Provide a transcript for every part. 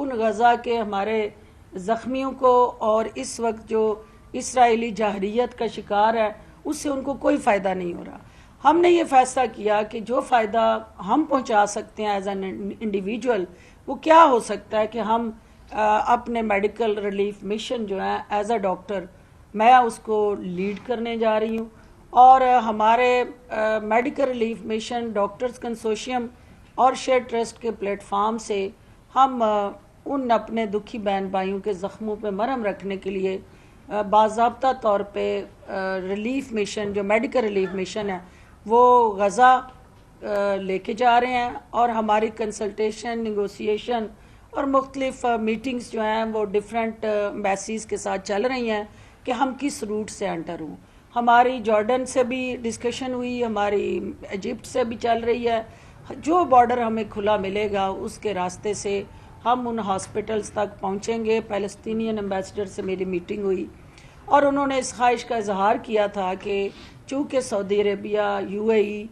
ان غزہ کے ہمارے زخمیوں کو اور اس وقت جو اسرائیلی جارحیت کا شکار ہے اس سے ان کو کوئی فائدہ نہیں ہو رہا. ہم نے یہ فیصلہ کیا کہ جو فائدہ ہم پہنچا سکتے ہیں ایز این انڈیویجول وہ کیا ہو سکتا ہے کہ ہم اپنے میڈیکل ریلیف مشن جو ہے ایز اے ڈاکٹر میں اس کو لیڈ کرنے جا رہی ہوں. اور ہمارے medical relief mission doctors consortium اور شیئر ٹرسٹ کے پلیٹ فارم سے ہم ان اپنے دکھی بہن بھائیوں کے زخموں پہ مرہم رکھنے کے لیے باضابطہ طور پہ ریلیف مشن جو میڈیکل ریلیف مشن ہے وہ غزہ لے کے جا رہے ہیں. اور ہماری کنسلٹیشن نیگوسیشن اور مختلف میٹنگز جو ہیں وہ ڈیفرنٹ ایمبیسیز کے ساتھ چل رہی ہیں کہ ہم کس روٹ سے انٹر ہوں. ہماری جارڈن سے بھی ڈسکشن ہوئی, ہماری ایجپٹ سے بھی چل رہی ہے. جو بارڈر ہمیں کھلا ملے گا اس کے راستے سے ہم ان ہاسپٹلز تک پہنچیں گے. پیلسٹینین ایمبیسڈر سے میری میٹنگ ہوئی اور انہوں نے اس خواہش کا اظہار کیا تھا کہ چونکہ سعودی عربیہ, UAE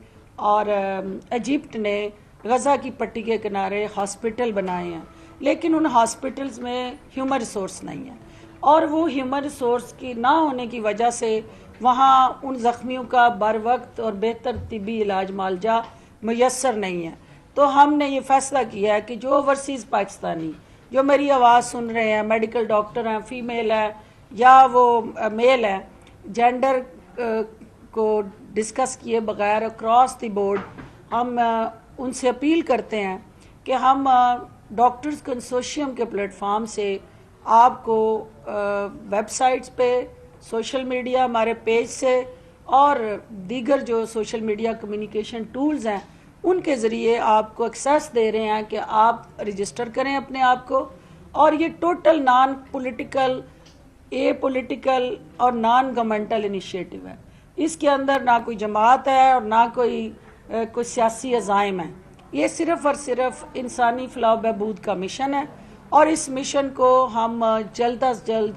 اور ایجپٹ نے غزہ کی پٹی کے کنارے ہاسپٹل بنائے ہیں لیکن ان ہاسپٹلز میں ہیومن ریسورس نہیں ہے, اور وہ ہیومن ریسورس کی نہ ہونے کی وجہ سے وہاں ان زخمیوں کا بر وقت اور بہتر طبی علاج معالجہ میسر نہیں ہے. تو ہم نے یہ فیصلہ کیا ہے کہ جو اوورسیز پاکستانی جو میری آواز سن رہے ہیں, میڈیکل ڈاکٹر ہیں, فیمیل ہے یا وہ میل ہے, جینڈر کو ڈسکس کیے بغیر اکراس دی بورڈ ہم ان سے اپیل کرتے ہیں کہ ہم ڈاکٹرز کنسورشیم کے پلیٹ فارم سے آپ کو ویب سائٹس پہ, سوشل میڈیا ہمارے پیج سے اور دیگر جو سوشل میڈیا کمیونیکیشن ٹولز ہیں ان کے ذریعے آپ کو ایکسیس دے رہے ہیں کہ آپ رجسٹر کریں اپنے آپ کو. اور یہ total non political, a political اور نان گورنمنٹل انیشیٹو ہے. اس کے اندر نہ کوئی جماعت ہے اور نہ کوئی سیاسی عزائم ہے. یہ صرف اور صرف انسانی فلاح و بہبود کا مشن ہے اور اس مشن کو ہم جلد از جلد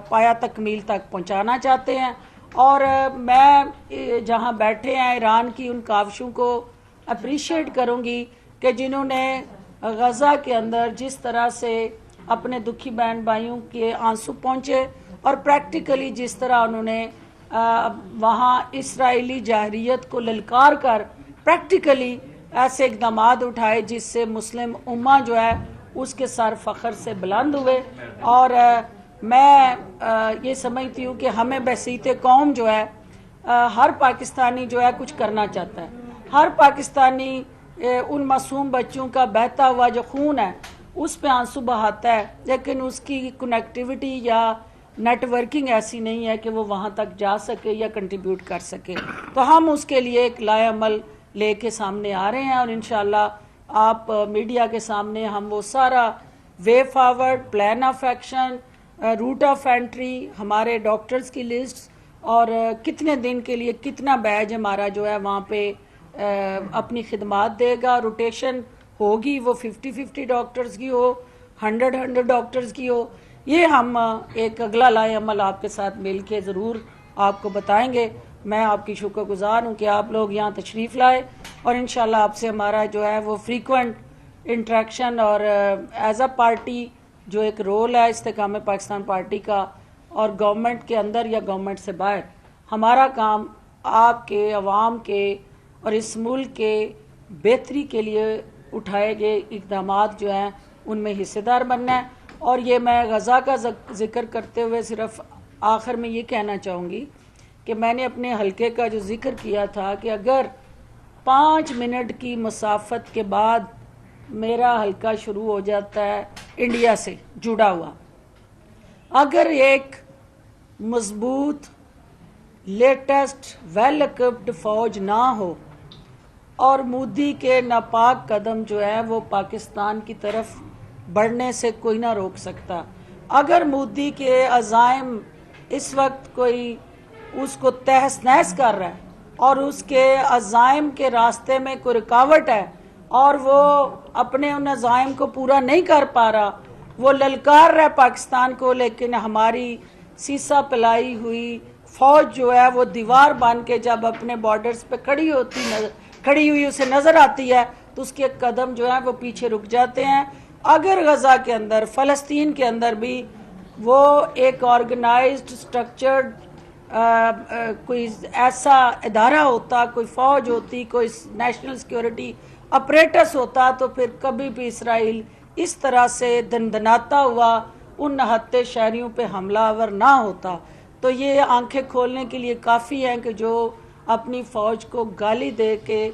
پایا تکمیل تک پہنچانا چاہتے ہیں. اور میں جہاں بیٹھے ہیں ایران کی ان کاوشوں کو اپریشیٹ کروں گی کہ جنہوں نے غزہ کے اندر جس طرح سے اپنے دکھی بہن بھائیوں کے آنسو پہنچے اور پریکٹیکلی جس طرح انہوں نے وہاں اسرائیلی جارحیت کو للکار کر پریکٹیکلی ایسے اقدامات اٹھائے جس سے مسلم امہ جو ہے اس کے سر فخر سے بلند ہوئے. اور میں یہ سمجھتی ہوں کہ ہمیں بحثیت قوم جو ہے ہر پاکستانی جو ہے کچھ کرنا چاہتا ہے. ہر پاکستانی ان معصوم بچوں کا بہتا ہوا جو خون ہے اس پہ آنسو بہاتا ہے لیکن اس کی کنیکٹیوٹی یا نیٹ ورکنگ ایسی نہیں ہے کہ وہ وہاں تک جا سکے یا کنٹریبیوٹ کر سکے. تو ہم اس کے لیے ایک لائے عمل لے کے سامنے آ رہے ہیں اور انشاءاللہ آپ میڈیا کے سامنے ہم وہ سارا way forward, plan of action, root of entry, ہمارے ڈاکٹرز کی لسٹ اور کتنے دن کے لیے کتنا بیج ہمارا جو ہے وہاں پہ اپنی خدمات دے گا. روٹیشن ہوگی وہ 50-50 ڈاکٹرز کی ہو, 100 ڈاکٹرز کی ہو, یہ ہم ایک اگلا لائے عمل آپ کے ساتھ مل کے ضرور آپ کو بتائیں گے. میں آپ کی شکر گزار ہوں کہ آپ لوگ یہاں تشریف لائے اور انشاءاللہ آپ سے ہمارا جو ہے وہ فریکوینٹ انٹریکشن اور ایز اے پارٹی جو ایک رول ہے استحکام پاکستان پارٹی کا اور گورنمنٹ کے اندر یا گورنمنٹ سے باہر ہمارا کام آپ کے, عوام کے اور اس ملک کے بہتری کے لیے اٹھائے گئے اقدامات جو ہیں ان میں حصے دار بننا ہے. اور یہ میں غزہ کا ذکر کرتے ہوئے صرف آخر میں یہ کہنا چاہوں گی کہ میں نے اپنے حلقے کا جو ذکر کیا تھا کہ اگر 5 منٹ کی مسافت کے بعد میرا حلقہ شروع ہو جاتا ہے انڈیا سے جڑا ہوا, اگر ایک مضبوط لیٹسٹ ویل اکوپڈ فوج نہ ہو اور مودی کے ناپاک قدم جو ہے وہ پاکستان کی طرف بڑھنے سے کوئی نہ روک سکتا. اگر مودی کے عزائم اس وقت کوئی اس کو تہس نہس کر رہا ہے اور اس کے عزائم کے راستے میں کوئی رکاوٹ ہے اور وہ اپنے ان عزائم کو پورا نہیں کر پا رہا, وہ للکار رہا پاکستان کو, لیکن ہماری سیسا پلائی ہوئی فوج جو ہے وہ دیوار بن کے جب اپنے بارڈرز پہ کھڑی ہوئی اسے نظر آتی ہے تو اس کے قدم جو ہیں وہ پیچھے رک جاتے ہیں. اگر غزہ کے اندر، فلسطین کے اندر بھی وہ ایک آرگنائزڈ اسٹرکچرڈ کوئی ایسا ادارہ ہوتا، کوئی فوج ہوتی، کوئی نیشنل سیکیورٹی اپریٹس ہوتا، تو پھر کبھی بھی اسرائیل اس طرح سے دندناتا ہوا ان نہتے شہریوں پہ حملہ آور نہ ہوتا۔ تو یہ آنکھیں کھولنے کے لیے کافی ہیں کہ جو اپنی فوج کو گالی دے کے،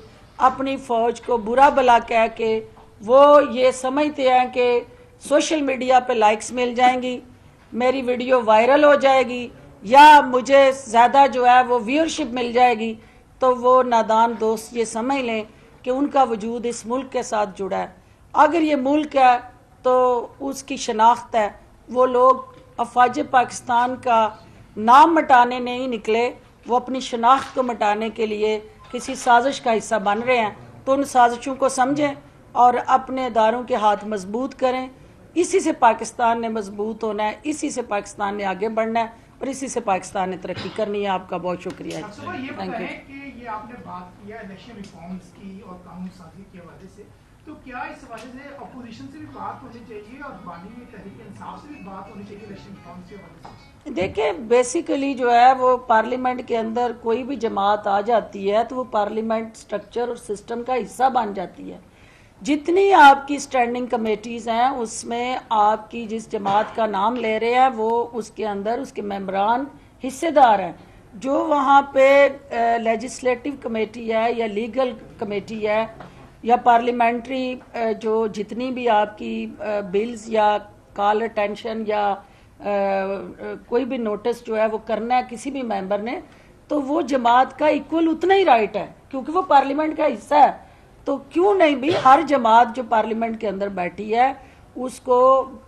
اپنی فوج کو برا بھلا کہہ کے وہ یہ سمجھتے ہیں کہ سوشل میڈیا پہ لائکس مل جائیں گی، میری ویڈیو وائرل ہو جائے گی، یا مجھے زیادہ جو ہے وہ ویورشپ مل جائے گی، تو وہ نادان دوست یہ سمجھ لیں کہ ان کا وجود اس ملک کے ساتھ جڑا ہے۔ اگر یہ ملک ہے تو اس کی شناخت ہے۔ وہ لوگ افواج پاکستان کا نام مٹانے نہیں نکلے، وہ اپنی شناخت کو مٹانے کے لیے کسی سازش کا حصہ بن رہے ہیں، تو ان سازشوں کو سمجھیں اور اپنے اداروں کے ہاتھ مضبوط کریں۔ اسی سے پاکستان نے مضبوط ہونا ہے، اسی سے پاکستان نے آگے بڑھنا ہے، اور اسی سے پاکستان نے ترقی کرنی ہے۔ آپ کا بہت شکریہ۔ یہ بتائیں کہ یہ آپ نے بات کیا الیکشن ریفارمز کی اور قانون سازی کے حوالے سے، تو کیا اس حوالے سے اپوزیشن سے بھی بات ہونی چاہیے اور بانی تحریک انصاف سے بھی بات ہونی چاہیے الیکشن ریفارمز کے حوالے سے؟ دیکھیں بیسیکلی جو ہے وہ پارلیمنٹ کے اندر کوئی بھی جماعت آ جاتی ہے تو وہ پارلیمنٹ سٹرکچر اور سسٹم کا حصہ بن جاتی ہے۔ جتنی آپ کی سٹینڈنگ کمیٹیز ہیں اس میں آپ کی جس جماعت کا نام لے رہے ہیں وہ اس کے اندر اس کے ممبران حصے دار ہیں۔ جو وہاں پہ لیجسلیٹو کمیٹی ہے یا لیگل کمیٹی ہے یا پارلیمنٹری جو جتنی بھی آپ کی بلز یا کال اٹینشن یا کوئی بھی نوٹس جو ہے وہ کرنا ہے کسی بھی ممبر نے، تو وہ جماعت کا ایکول اتنا ہی رائٹ ہے کیونکہ وہ پارلیمنٹ کا حصہ ہے۔ تو کیوں نہیں بھی ہر جماعت جو پارلیمنٹ کے اندر بیٹھی ہے اس کو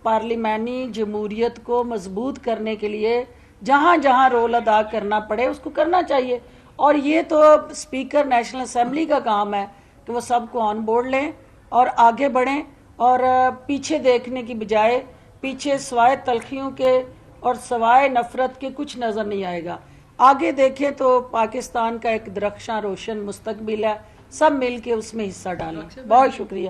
پارلیمانی جمہوریت کو مضبوط کرنے کے لیے جہاں جہاں رول ادا کرنا پڑے اس کو کرنا چاہیے۔ اور یہ تو اسپیکر نیشنل اسمبلی کا کام ہے کہ وہ سب کو آن بورڈ لیں اور آگے بڑھیں، اور پیچھے دیکھنے کی بجائے پیچھے سوائے تلخیوں کے اور سوائے نفرت کے کچھ نظر نہیں آئے گا۔ آگے دیکھیں تو پاکستان کا ایک درخشاں روشن مستقبل ہے، سب مل کے اس میں حصہ ڈالیں۔ بہت شکریہ۔